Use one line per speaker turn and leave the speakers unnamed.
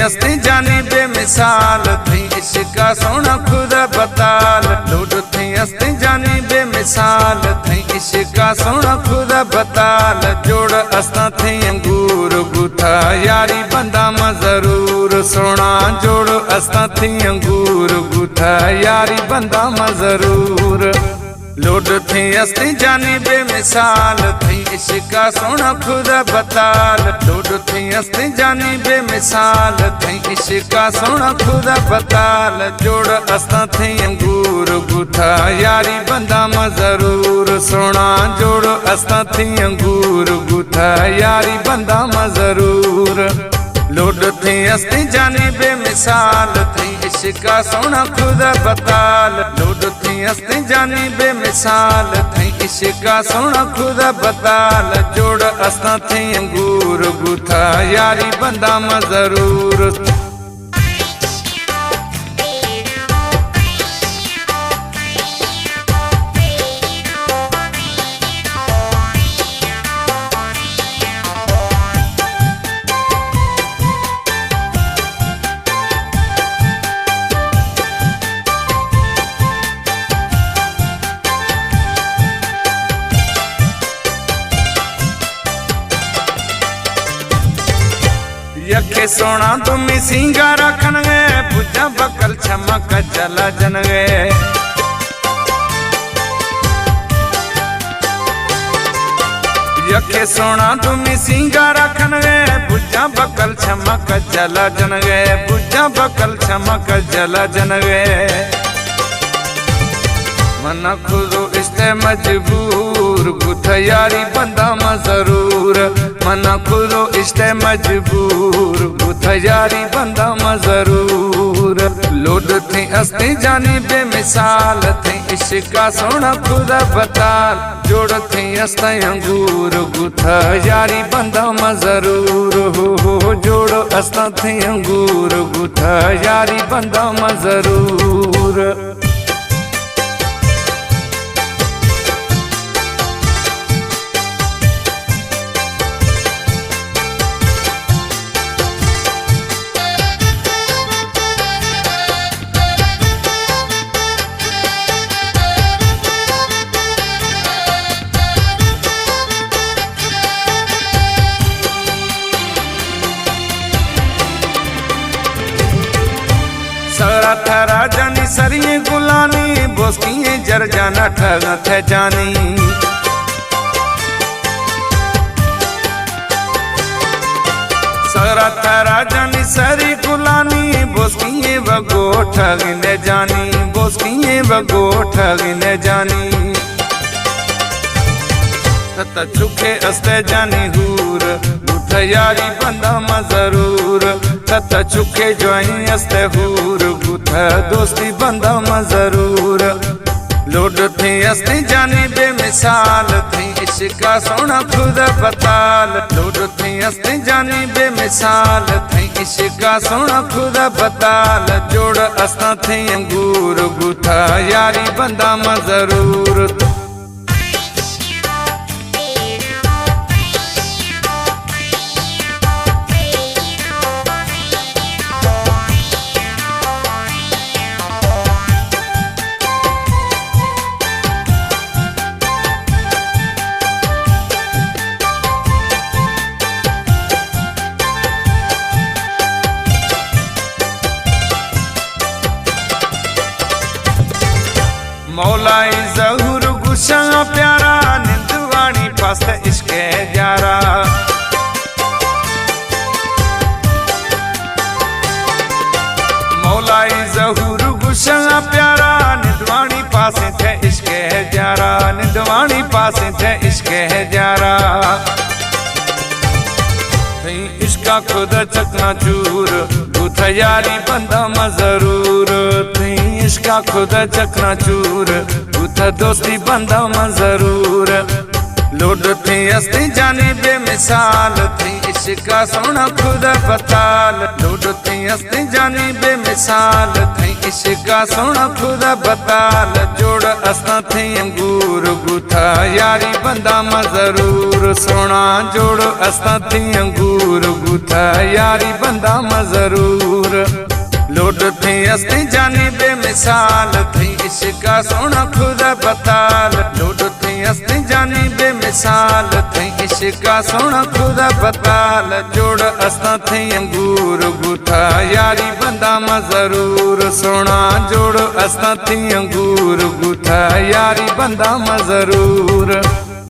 हस्ती जानी बेमिसाल थी इश्का सोना खुद बताल। लूट थी हस्ती जानी बेमिसाल थी इश्का सोना खुद बताल। जोड़ अस्ता थी अंगूर गुथा यारी बंदा में जरूर सोना। जोड़ अस्ता थी अंगूर गुथा यारी बंदा में जरूर। लूट थी हस्ती जानी बेमिसाल थी इश्का सोना खुद बताल। लूट थी हस्ती जानी बेमिसाल थी इश्का सोना खुद बताल। जोड़ अस्ता थी अंगूर गुथा यारी बंदा में जरूर सोना। जोड़ अस्ता थी अंगूर गुथा यारी बंदा में जरूर। लूट थी हस्ती जानी बेमिसाल थी इश्का सोना खुद बताल। लूट थी हस्ती जानी बेमिसाल थी इश्का सोना खुद बताल। जोड़ अस्ता थी अंगूर गुथा यारी बंदा में जरूर। यखे सोना तुम्हें सिंगार रखन गए पूजा बकल छमक चला जन गए। यखे सोना तुम्हें सिंगार रखन गए पूजा बकल छमक चला जन गए। पूजा बकल छमक चला जन गए। मना खुदो इस्ते मजबूर गुथा यारी बंदा में जरूर। मना खुदो इस्ते मजबूर गुथा यारी बंदा में जरूर। लूट थी हस्ती जानी बेमिसाल थी इश्का सोना खुद बताल। जोड़ थी हस्ती अंगूर गुथा यारी बंदा में जरूर। हो जोड़ हस्ता थी अंगूर गुथा यारी बंदा में जरूर। सरा थरा जानी सरिये गुलानी बोसकिए जर जाना ठग थे जानी। सरा थरा जानी सरी गुलानी बोसकिए बगो ठग ने जानी। बोसकिए बगो ठग ने जानी। तत चुके अस्ते जानी हूर गुथा यारी बंदा में जरूर। तत चुके जोई अस्ते हूर गुथा दोस्ती बंदा में जरूर। लूट थी हस्ती जानी बेमिसाल थी इश्का सोना खुद बताल। लूट थी हस्ती जानी बेमिसाल थी इश्का सोना खुद बताल। जोड़ अस्ता थी अंगूर गुथा यारी बंदा में जरूर। मौलाई जहूर गुस्सा प्यारा निंदवाणी पास इश्के जारा। मौलाई जहूर गुस्सा प्यारा निंदवाणी पास थे इश्के जारा। निंदवाणी पास थे इश्के जारा। इश्का खुद चकना चूर गुथा यारी बंदा में जरूर। इश्का खुद चकना चूर गुथा दोस्ती बंदा में जरूर। लुड थी हस्ती जानी बेमिसाल थी इश्का सोना खुद बताल। लुड थी हस्ती जानी बेमिसाल थी इश्का सोना खुद बताल। जोड़ असां थी अंगूर गुथा यारी बंदा मां जरूर सोना। जोड़ असां थी अंगूर गुथा यारी बंदा मां जरूर। लुड थी हस्ती जानी बेमिसाल थी इश्का सोना खुद बताल। लुड थी हस्ती जानी बेमिसाल थी इश्का सोना खुद बताल। जोड़ असां थी अंगूर गुथा यारी बंदा मां जरूर सोना। जोड़ असां थी अंगूर गुथा यारी बंदा मां जरूर।